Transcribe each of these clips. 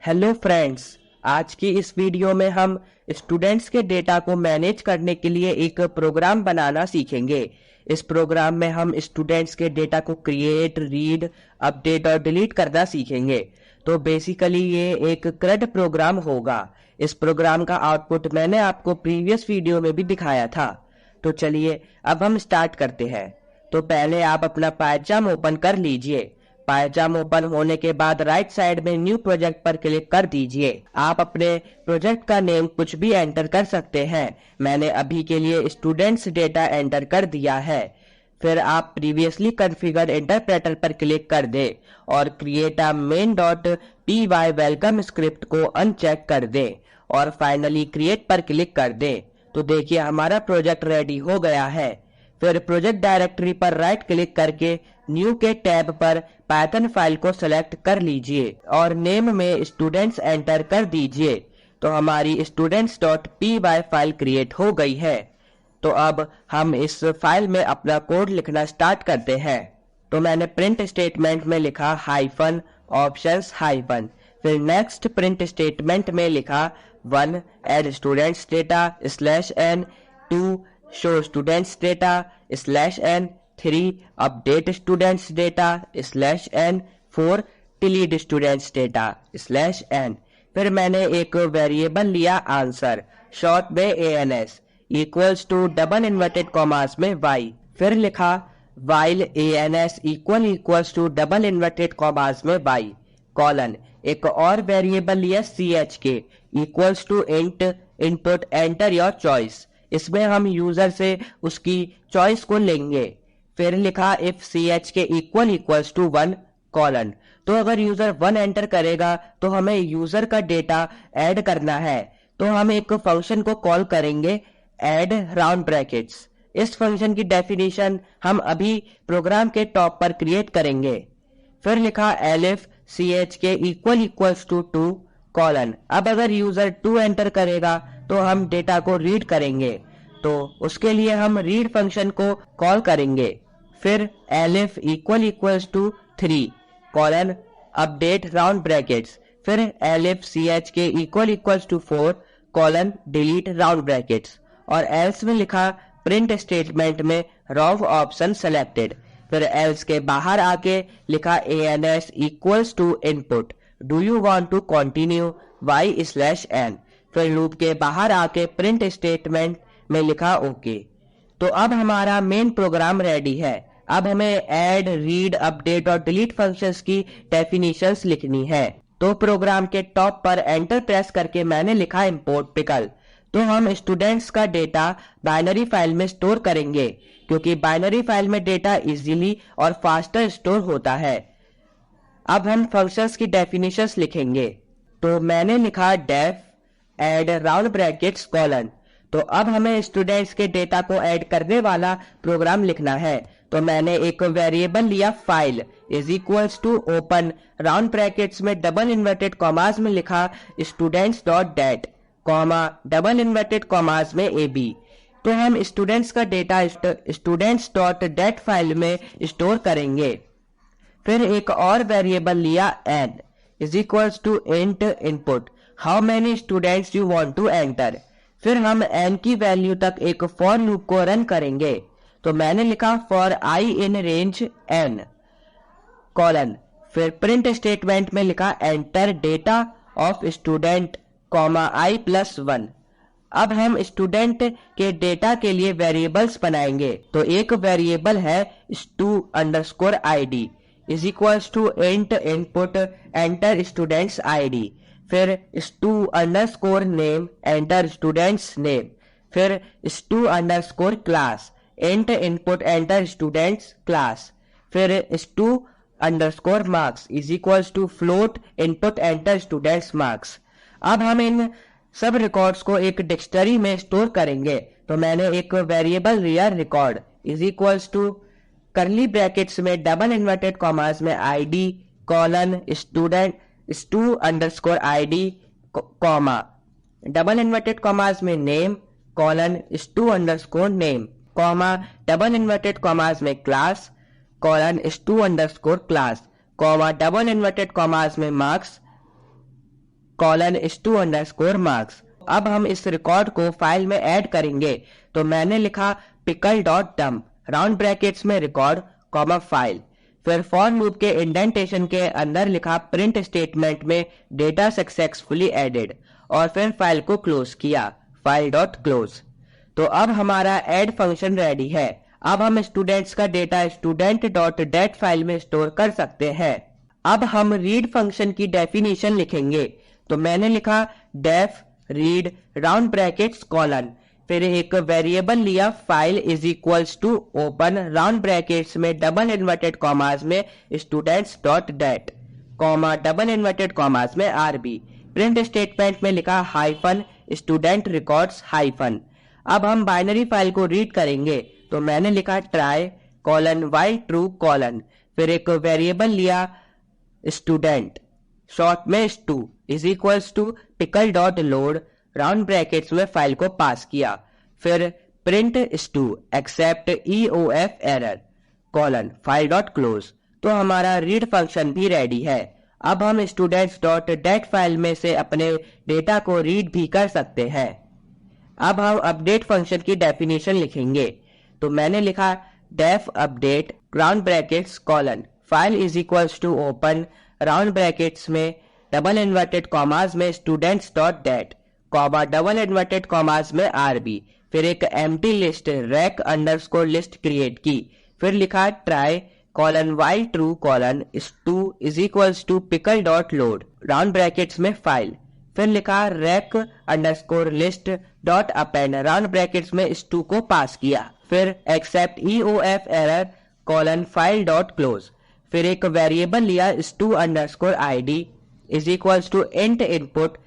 Hello friends, आज की इस वीडियो में हम स्टूडेंट्स के डेटा को मैनेज करने के लिए एक प्रोग्राम बनाना सीखेंगे। इस प्रोग्राम में हम स्टूडेंट्स के डेटा को क्रिएट, रीड, अपडेट और डिलीट करना सीखेंगे। तो बेसिकली ये एक CRUD प्रोग्राम होगा। इस प्रोग्राम का आउटपुट मैंने आपको प्रीवियस वीडियो में भी दिखाया था। तो चलिए अब हम स्टार्ट करते हैं। तो पहले आप अपना पायजाम ओपन कर लीजिए। पायजाम ओपन होने के बाद राइट साइड में न्यू प्रोजेक्ट पर क्लिक कर दीजिए। आप अपने प्रोजेक्ट का नेम कुछ भी एंटर कर सकते हैं। मैंने अभी के लिए स्टूडेंट्स डेटा एंटर कर दिया है। फिर आप प्रीवियसली कॉन्फ़िगर्ड इंटरप्रेटर पर क्लिक कर दें और create a main.py welcome script को अनचेक कर दें और फाइनली क्रिएट पर क्लिक कर दें। तो देखिए हमारा प्रोजेक्ट रेडी हो गया है। फिर प्रोजेक्ट डायरेक्टरी पर राइट क्लिक करके न्यू के टैब पर पाइथन फाइल को सेलेक्ट कर लीजिए और नेम में स्टूडेंट्स एंटर कर दीजिए। तो हमारी students.py फाइल क्रिएट हो गई है। तो अब हम इस फाइल में अपना कोड लिखना स्टार्ट करते हैं। तो मैंने प्रिंट स्टेटमेंट में लिखा हाइफन ऑप्शंस हाइफन, फिर नेक्स्ट प्रिंट स्टेटमेंट में लिखा 1 add students data /n, 2 show students data /n, 3 update students data /n, 4 delete students data /n। फिर मैंने एक वेरिएबल लिया आंसर, शॉर्ट में ans equals to double inverted commas में y। फिर लिखा while ans equals to double inverted commas में y colon. एक और वेरिएबल लिया chk equals to int input enter your choice. इसमें हम यूजर से उसकी चॉइस को लेंगे। फिर लिखा if chk equals to 1 colon. तो अगर यूजर 1 एंटर करेगा तो हमें यूजर का डेटा ऐड करना है। तो हम एक फंक्शन को कॉल करेंगे ऐड राउंड ब्रैकेट्स। इस फंक्शन की डेफिनेशन हम अभी प्रोग्राम के टॉप पर क्रिएट करेंगे। फिर लिखा elif chk equals to 2 colon. अब अगर यूजर 2 एंटर करेगा तो हम डेटा को रीड करेंगे। तो उसके लिए हम रीड फंक्शन को कॉल करेंगे। फिर elif equals to 3 colon update round brackets. फिर elif chk equals to 4 colon delete round brackets और एल्स में लिखा प्रिंट स्टेटमेंट में रॉव ऑप्शन सेलेक्टेड। फिर एल्स के बाहर आके लिखा ans equals to input do you want to continue y/n। फिर लूप के बाहर आके प्रिंट स्टेटमेंट में लिखा ओके। तो अब हमारा मेन प्रोग्राम रेडी है। अब हमें ऐड, रीड, अपडेट और डिलीट फंक्शंस की डेफिनेशंस लिखनी है। तो प्रोग्राम के टॉप पर एंटर प्रेस करके मैंने लिखा इंपोर्ट पिकल। तो हम स्टूडेंट्स का डेटा बाइनरी फाइल में स्टोर करेंगे क्योंकि बाइनरी फाइल में डेटा इजीली और फास्टर स्टोर होता है। अब हम फंक्शंस की डेफिनेशंस लिखेंगे। तो मैंने लिखा def add round brackets colon. तो अब हमें स्टूडेंट्स के डेटा को ऐड करने वाला प्रोग्राम लिखना है। तो मैंने एक वेरिएबल लिया file equals to open round brackets में डबल इन्वर्टेड कॉमास में लिखा students.dat comma double inverted commas में ab। तो हम स्टूडेंट्स का डेटा students.dat फाइल में स्टोर करेंगे। फिर एक और वेरिएबल लिया n equals to int input how many students you want to enter. फिर हम n की वैल्यू तक एक फॉर लूप को रन करेंगे। तो मैंने लिखा for i in range n colon. फिर प्रिंट स्टेटमेंट में लिखा enter data of student comma i+1। अब हम स्टूडेंट के डेटा के लिए वेरिएबल्स बनाएंगे। तो एक वेरिएबल है stu_id equals to int input enter students id। फिर stu_name एंटर स्टूडेंट्स नेम। फिर stu_class int input enter students class. फिर stu_marks equals to float input enter students marks. अब हम इन सब रिकॉर्ड्स को एक डिक्शनरी में स्टोर करेंगे। तो मैंने एक वेरिएबल लिया record equals to curly brackets में डबल इन्वर्टेड कॉमास में id colon stu_id comma double inverted commas में name colon stu_name comma double inverted commas में class colon stu_class comma double inverted commas में मार्क्स stu_marks। अब हम इस record को file में ऐड करेंगे, तो मैंने लिखा pickle.dump राउंड ब्रैकेट्स में रिकॉर्ड कॉमा फाइल। फिर फॉर लूप के इंडेंटेशन के अंदर लिखा प्रिंट स्टेटमेंट में डेटा सक्सेसफुली एडेड और फिर फाइल को क्लोज किया, फाइल डॉट क्लोज। तो अब हमारा ऐड फंक्शन रेडी है। अब हम स्टूडेंट्स का data student dot dat file में स्टोर कर सकते हैं। अब हम रीड फंक्शन की डेफिनेशन लिखेंगे, तो मैंने लिखा def read round brackets colon, फिर एक वेरिएबल लिया file is equals to open round brackets में डबल इन्वर्टेड कॉमास में students dot dat comma double inverted commas में आरबी। प्रिंट स्टेटमेंट में लिखा हाइफन स्टूडेंट रिकॉर्ड्स हाइफन। अब हम बाइनरी फाइल को रीड करेंगे, तो मैंने लिखा try colon while true colon, फिर एक वेरिएबल लिया स्टूडेंट शॉर्ट में stu is equals to pickle dot load round brackets में फाइल को पास किया, फिर print stu except EOF error colon file dot close. तो हमारा रीड फंक्शन भी रेडी है। अब हम स्टूडेंट्स डॉट डेट फाइल में से अपने डेटा को रीड भी कर सकते हैं। अब हम अपडेट फंक्शन की डेफिनेशन लिखेंगे, तो मैंने लिखा def update round brackets colon file is equals to open round brackets में डबल इन्वर्टेड कॉमास में students dot dat comma double inverted commas में आरबी, फिर एक empty list rec underscore list create की, फिर लिखा try colon while true colon stu is equals to pickle dot load round brackets में file, फिर लिखा rec underscore list dot append round brackets में स्टू को पास किया, फिर except EOF error colon file dot close, फिर एक variable लिया stu underscore ID is equals to int input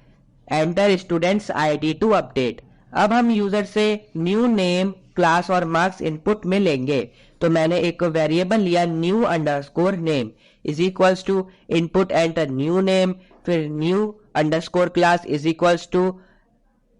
enter students ID to update. अब हम यूजर से न्यू नेम क्लास और मार्क्स इनपुट में लेंगे, तो मैंने एक वेरिएबल लिया new underscore name is equals to input enter new name, फिर new underscore class is equals to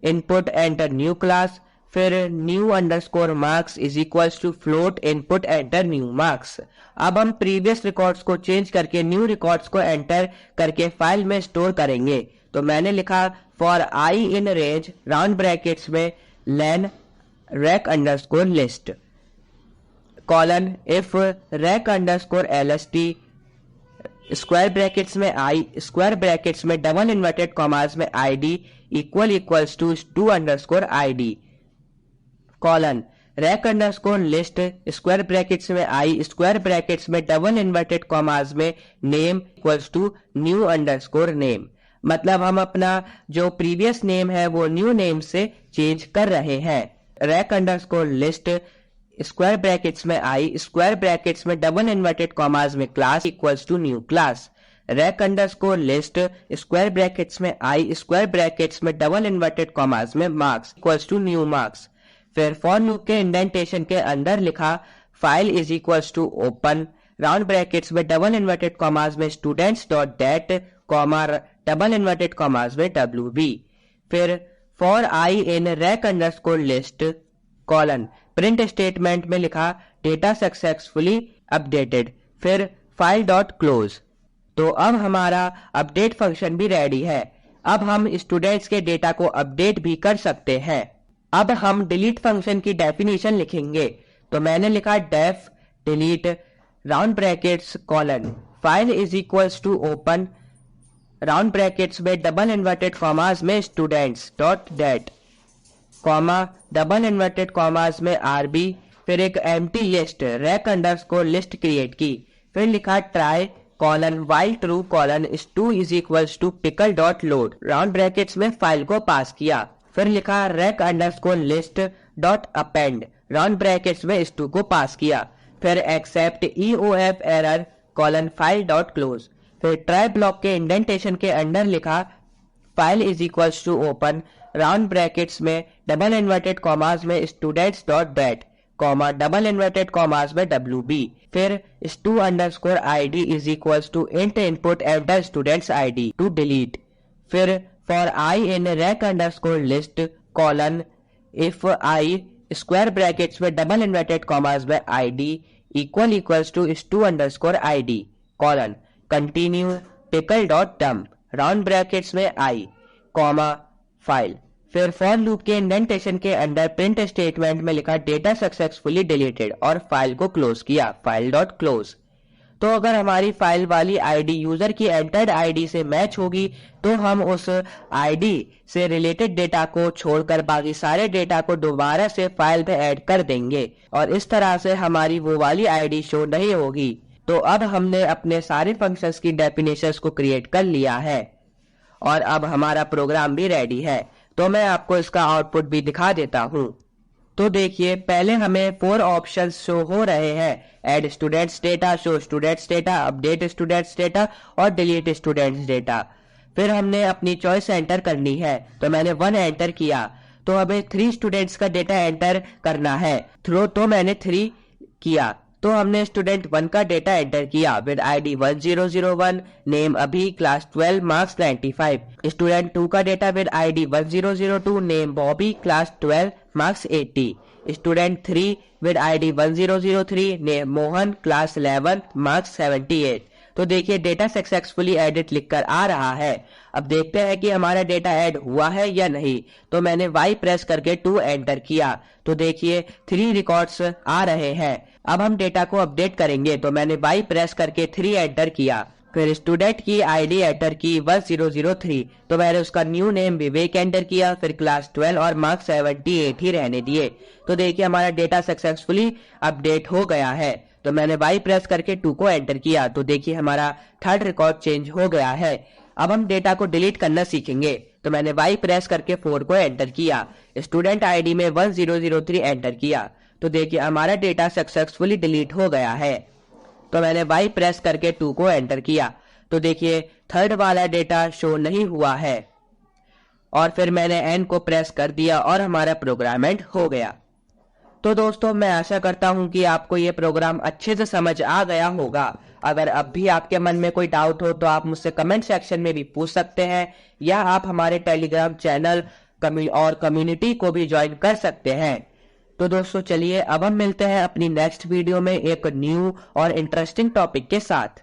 input enter new class, फिर new underscore marks is equals to float input enter new marks. अब हम previous records को change करके new records को enter करके file में store करेंगे, तो मैंने लिखा for I in range round brackets में len rec underscore list colon if rec underscore LST square brackets में आई स्क्वायर ब्रैकेट्स में डबल इन्वर्टेड कॉमास में ID equals to to underscore ID colon rec underscore list square brackets में आई square brackets में double inverted commas में name equals to new underscore name. मतलब हम अपना जो प्रीवियस नेम है वो न्यू नेम से चेंज कर रहे हैं। Rec underscore list square brackets में आई स्क्वायर ब्रैकेट्स में डबल इन्वर्टेड कॉमास में class equals to new class, rec underscore list square brackets में आई स्क्वायर ब्रैकेट्स में डबल इन्वर्टेड कॉमास में marks equals to new marks. फिर फॉर लूप के indentation के अंदर लिखा file is equals to open round brackets में डबल इन्वर्टेड कॉमास में students dot dat comma double inverted commas में WB, फिर for I in rec underscore list colon print statement में लिखा डेटा सक्सेसफुली अपडेटेड, फिर फाइल डॉट क्लोज। तो अब हमारा अपडेट फंक्शन भी रेडी है। अब हम स्टूडेंट्स के डेटा को अपडेट भी कर सकते हैं। अब हम डिलीट फंक्शन की डेफिनेशन लिखेंगे, तो मैंने लिखा def delete round brackets colon file is equals to open round brackets में डबल इन्वर्टेड कॉमास में students dot dat comma double inverted commas में RB, फिर एक empty list rec underscore list create की, फिर लिखा try colon while true colon stu is equals to pickle dot load round brackets में file को pass किया, फिर लिखा rec underscore list dot append round brackets में स्टू को पास किया, फिर except EOF error colon file dot close, फिर ट्राई ब्लॉक के इंडेंटेशन के अंडर लिखा file is equals to open round brackets में डबल इन्वर्टेड कॉमास में students dot dat comma double inverted commas में WB, फिर stu underscore ID is equals to int input enter students ID to delete, फिर for I in rec underscore list colon if I square brackets में double inverted commas में ID equals to stu underscore ID colon continue pickle dot dump round brackets में i comma file. फिर for loop के indentation के अंदर print statement में लिखा data successfully deleted और फाइल को क्लोज किया, फाइल डॉट क्लोज। तो अगर हमारी फाइल वाली आईडी यूजर की एंटर्ड आईडी से मैच होगी तो हम उस आईडी से रिलेटेड डेटा को छोड़कर बाकी सारे डेटा को दोबारा से फाइल पे ऐड कर देंगे और इस तरह से हमारी वो वाली आईडी शो नहीं होगी। तो अब हमने अपने सारे फंक्शंस की डेफिनेशंस को क्रिएट कर लिया है और अब हमारा प्रोग्राम भी रेडी है। तो मैं आपको इसका आउटपुट भी दिखा देता हूँ। तो देखिए पहले हमें 4 ऑप्शंस शो हो रहे हैं, add students data, show students data, update students data और डिलीट स्टूडेंट्स डेटा। फिर हमने अपनी चॉइस एंटर करनी है, तो मैंने 1 एंटर किया। तो हमें 3 स्टूडेंट्स का डेटा एंटर करना है, तो मैंने 3 किया। तो हमने स्टूडेंट 1 का डेटा एंटर किया विद आईडी 1001, नेम अभी, क्लास 12, मार्क्स 95। स्टूडेंट 2 का data with ID 1002, name Bobby, class 12, marks 80। Student 3 with ID 1003, name Mohan, class 11, marks 78। तो देखिए डेटा सक्सेसफुली एडिट लिखकर आ रहा है। अब देखते हैं कि हमारा डेटा ऐड हुआ है या नहीं। तो मैंने Y प्रेस करके 2 एंटर किया, तो देखिए 3 रिकॉर्ड्स आ रहे हैं। अब हम डेटा को अपडेट करेंगे, तो मैंने Y प्रेस करके 3 एंटर किया। फिर स्टूडेंट की आईडी एंटर की 1003, तो मैंने उसका न्यू नेम विवेक एंटर किया। फिर क्लास 12 और मार्क्स 78 ही रहने दिए। तो देखिए हमारा डेटा सक्सेसफुली अपडेट हो गया है। तो मैंने Y प्रेस करके 2 को एंटर किया, तो देखिए हमारा 3rd रिकॉर्ड चेंज हो गया है। अब हम डेटा को डिलीट करना सीखेंगे, तो मैंने Y प्रेस करके 4 को एंटर किया, स्टूडेंट आईडी में 1003 एंटर किया। तो देखिए हमारा डेटा सक्सेसफुली डिलीट हो गया है। तो मैंने Y प्रेस करके 2 को एंटर किया, तो देखिए 3rd वाला डेटा शो नहीं हुआ है। और फिर मैंने N को प्रेस कर दिया और हमारा प्रोग्राम एंड हो गया। तो दोस्तों मैं आशा करता हूं कि आपको ये प्रोग्राम अच्छे से समझ आ गया होगा। अगर अब भी आपके मन में कोई डाउट हो तो आप मुझसे कमेंट सेक्शन में भी पूछ सकते हैं, या आप हमारे टेलीग्राम चैनल और कम्युनिटी को भी ज्वाइन कर सकते हैं। तो दोस्तों चलिए अब हम मिलते हैं अपनी नेक्स्ट वीडियो में एक न्यू और इंटरेस्टिंग टॉपिक के साथ।